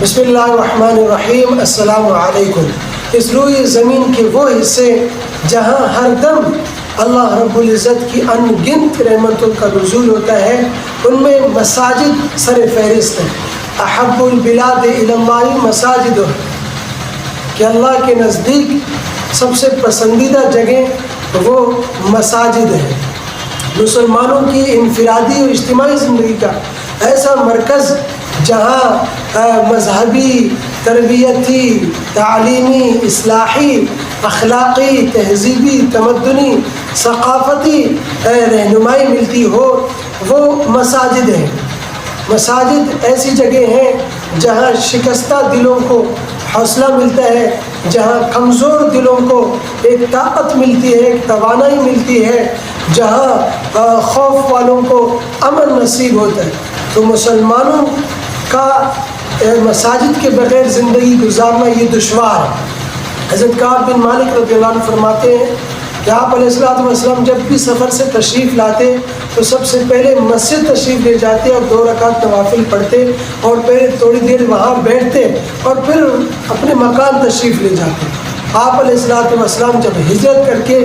بسم اللہ الرحمن الرحیم. السلام علیکم. اس روئے زمین کے وہ حصے جہاں ہر دم اللہ رب العزت کی ان گنت رحمتوں کا نزول ہوتا ہے، ان میں مساجد سر فہرست ہیں. احب البلاد الی اللہ مساجد، کہ اللہ کے نزدیک سب سے پسندیدہ جگہ وہ مساجد ہیں. مسلمانوں کی انفرادی اور اجتماعی زندگی کا ایسا مرکز جہاں مذہبی، تربیتی، تعلیمی، اصلاحی، اخلاقی، تہذیبی، تمدنی، ثقافتی رہنمائی ملتی ہو، وہ مساجد ہیں. مساجد ایسی جگہ ہیں جہاں شکستہ دلوں کو حوصلہ ملتا ہے، جہاں کمزور دلوں کو ایک طاقت ملتی ہے، ایک توانائی ملتی ہے، جہاں خوف والوں کو امن نصیب ہوتا ہے. تو مسلمانوں کا مساجد کے بغیر زندگی گزارنا یہ دشوار ہے. حضرت کعب بن مالک رضی اللہ عنہ فرماتے ہیں کہ آپ علیہ الصلوۃ والسلام جب بھی سفر سے تشریف لاتے تو سب سے پہلے مسجد تشریف لے جاتے اور 2 رکعت نوافل پڑھتے اور پہلے تھوڑی دیر وہاں بیٹھتے اور پھر اپنے مکان تشریف لے جاتے. آپ علیہ الصلوۃ والسلام جب ہجرت کر کے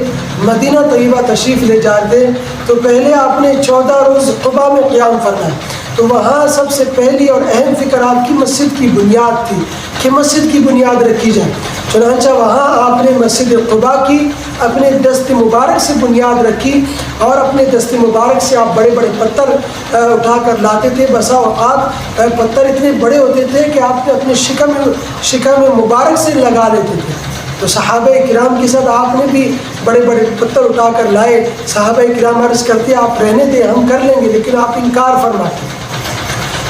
مدینہ طیبہ تشریف لے جاتے تو پہلے آپ نے 14 روز قباء میں قیام فرمایا. تو وہاں سب سے پہلی اور اہم فکر آپ کی مسجد کی بنیاد تھی کہ مسجد کی بنیاد رکھی جائے. چنانچہ وہاں آپ نے مسجد قباء کی اپنے دست مبارک سے بنیاد رکھی اور اپنے دست مبارک سے آپ بڑے بڑے پتھر اٹھا کر لاتے تھے. بسا اوقات پتھر اتنے بڑے ہوتے تھے کہ آپ نے اپنے شکم مبارک سے لگا لیتے تھے. تو صحابہ کرام کے ساتھ آپ نے بھی بڑے بڑے پتھر اٹھا کر لائے. صحابہ کرام عرض کرتے آپ رہنے دیں، ہم کر لیں گے، لیکن آپ انکار فرماتے.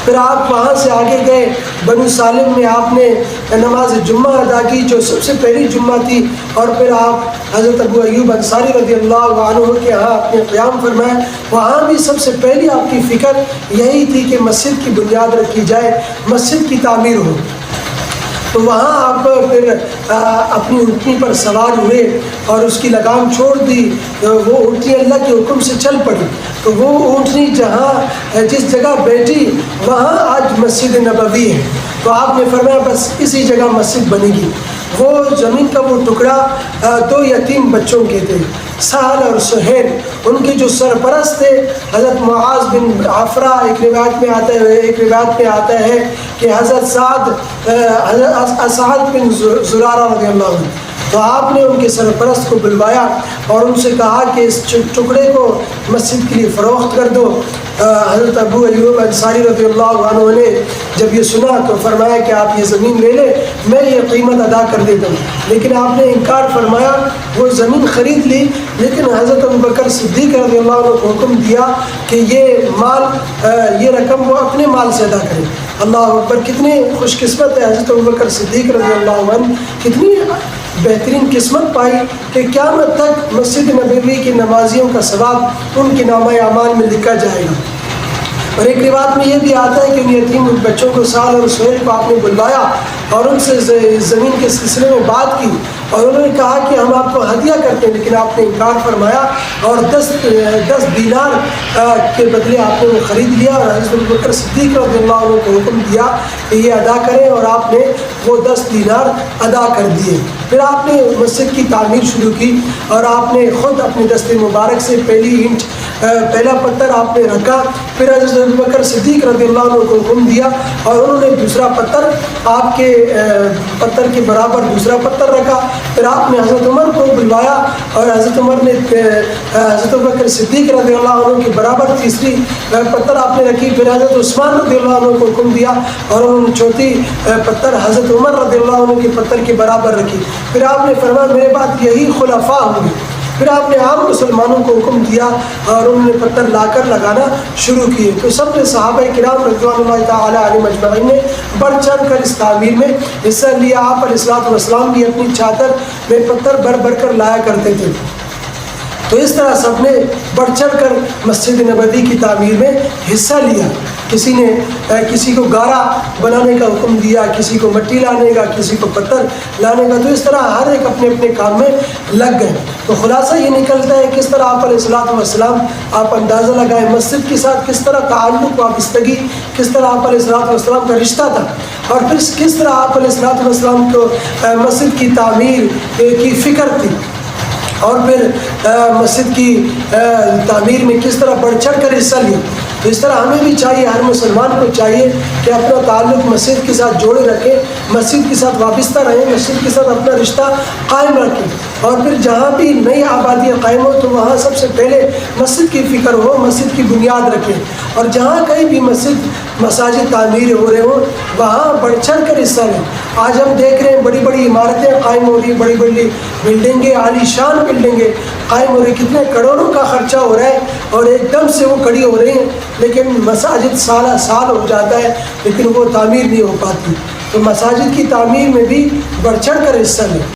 پھر آپ وہاں سے آگے گئے، بنو سالم میں آپ نے نماز جمعہ ادا کی جو سب سے پہلی جمعہ تھی، اور پھر آپ حضرت ابو ایوب انصاری رضی اللہ عنہ کے ہاں اپنے قیام فرمائے. وہاں بھی سب سے پہلی آپ کی فکر یہی تھی کہ مسجد کی بنیاد رکھی جائے، مسجد کی تعمیر ہو. تو وہاں آپ پھر اپنی اونٹنی پر سوار ہوئے اور اس کی لگام چھوڑ دی. وہ اونٹنی اللہ کے حکم سے چل پڑی. تو وہ اونٹنی جس جگہ بیٹھی وہاں آج مسجد نبوی ہے. تو آپ نے فرمایا بس اسی جگہ مسجد بنے گی. وہ زمین کا وہ ٹکڑا 2 یتیم بچوں کے تھے، سہل اور سہیل. ان کے جو سرپرست تھے حضرت معاذ بن عفرہ. ایک روایت میں آتا ہے کہ حضرت سعد بن زرارہ رضی اللہ عنہ. تو آپ نے ان کے سرپرست کو بلوایا اور ان سے کہا کہ اس ٹکڑے کو مسجد کے لیے فروخت کر دو. حضرت ابو ایوب انصاری رضی اللہ عنہ نے جب یہ سنا تو فرمایا کہ آپ یہ زمین لے لیں، میں یہ قیمت ادا کر دیتا ہوں. لیکن آپ نے انکار فرمایا. وہ زمین خرید لی، لیکن حضرت ابوبکر صدیق رضی اللہ عنہ کو حکم دیا کہ یہ رقم وہ اپنے مال سے ادا کرے. اللہ اکبر! کتنے خوش قسمت ہے حضرت ابوبکر صدیق رضی اللہ عنہ، کتنی بہترین قسمت پائی کہ قیامت تک مسجد نبوی کے نمازیوں کا ثواب ان کے نامہ اعمال میں لکھا جائے گا. اور ایک روایت میں یہ بھی آتا ہے کہ ان یتیم بچوں کو سال اور سہیل کو آپ نے بلوایا اور ان سے زمین کے سلسلے میں بات کی اور انہوں نے کہا کہ ہم آپ کو ہدیہ کرتے ہیں، لیکن آپ نے انکار فرمایا اور 10 دینار کے بدلے آپ نے وہ خرید لیا. اور حضرت ابوبکر صدیق رضی اللہ عنہ کو حکم دیا کہ یہ ادا کریں، اور آپ نے وہ 10 دینار ادا کر دیے. پھر آپ نے مسجد کی تعمیر شروع کی اور آپ نے خود اپنے دست مبارک سے پہلا پتھر آپ نے رکھا. پھر حضرت ابوبکر صدیق رضی اللہ عنہ کو حکم دیا اور انہوں نے دوسرا پتھر آپ کے پتھر کے برابر دوسرا پتھر رکھا. پھر آپ نے حضرت عمر کو بلوایا اور حضرت عمر نے حضرت ابوبکر صدیق رضی اللہ عنہ کے برابر تیسری پتھر آپ نے رکھی. پھر حضرت عثمان رضی اللہ عنہ کو حکم دیا اور انہوں نے چوتھی پتھر حضرت عمر رضی اللہ عنہ کے پتھر کے برابر رکھی. پھر آپ نے فرمایا میرے بعد یہی خلفاء ہوں گے. پھر آپ نے عام مسلمانوں کو حکم دیا اور انہوں نے پتھر لا کر لگانا شروع کیے. تو سب نے صحابہ کرام رضوان اللہ تعالیٰ علیہم اجمعین نے بڑھ چڑھ کر اس تعمیر میں حصہ لیا. آپ علیہ الصلوۃ والسلام بھی اپنی چادر میں پتھر بھر کر لایا کرتے تھے. تو اس طرح سب نے بڑھ چڑھ کر مسجد نبوی کی تعمیر میں حصہ لیا. کسی نے کسی کو گارا بنانے کا حکم دیا، کسی کو مٹی لانے کا، کسی کو پتھر لانے کا. تو اس طرح ہر ایک اپنے اپنے کام میں لگ گئے. تو خلاصہ یہ نکلتا ہے کس طرح آپ علیہ الصلوۃ والسلام آپ اندازہ لگائیں مسجد کے ساتھ کس طرح تعلق وابستگی، کس طرح آپ علیہ الصلوۃ والسلام کا رشتہ تھا. اور پھر کس طرح آپ علیہ السلام کو مسجد کی تعمیر کی فکر تھی، اور پھر مسجد کی تعمیر میں کس طرح بڑھ چڑھ کر حصہ لیا. تو اس طرح ہمیں بھی چاہیے، ہر مسلمان کو چاہیے کہ اپنا تعلق مسجد کے ساتھ جوڑے رکھیں، مسجد کے ساتھ وابستہ رہیں، مسجد کے ساتھ اپنا رشتہ قائم رکھیں. اور پھر جہاں بھی نئی آبادیاں قائم ہو تو وہاں سب سے پہلے مسجد کی فکر ہو، مسجد کی بنیاد رکھیں. اور جہاں کہیں بھی مساجد تعمیر ہو رہے ہوں وہاں بڑھ چڑھ کر حصہ لیں. آج ہم دیکھ رہے ہیں بڑی بڑی عمارتیں قائم ہو رہی ہیں، بڑی بڑی بلڈنگیں، عالی شان بلڈنگیں قائم ہو رہی ہیں، کتنے کروڑوں کا خرچہ ہو رہا ہے اور ایک دم سے وہ کھڑی ہو رہی ہیں، لیکن مساجد سالہ سال ہو جاتا ہے لیکن وہ تعمیر نہیں ہو پاتی. تو مساجد کی تعمیر میں بھی بڑھ چڑھ کر حصہ لیں.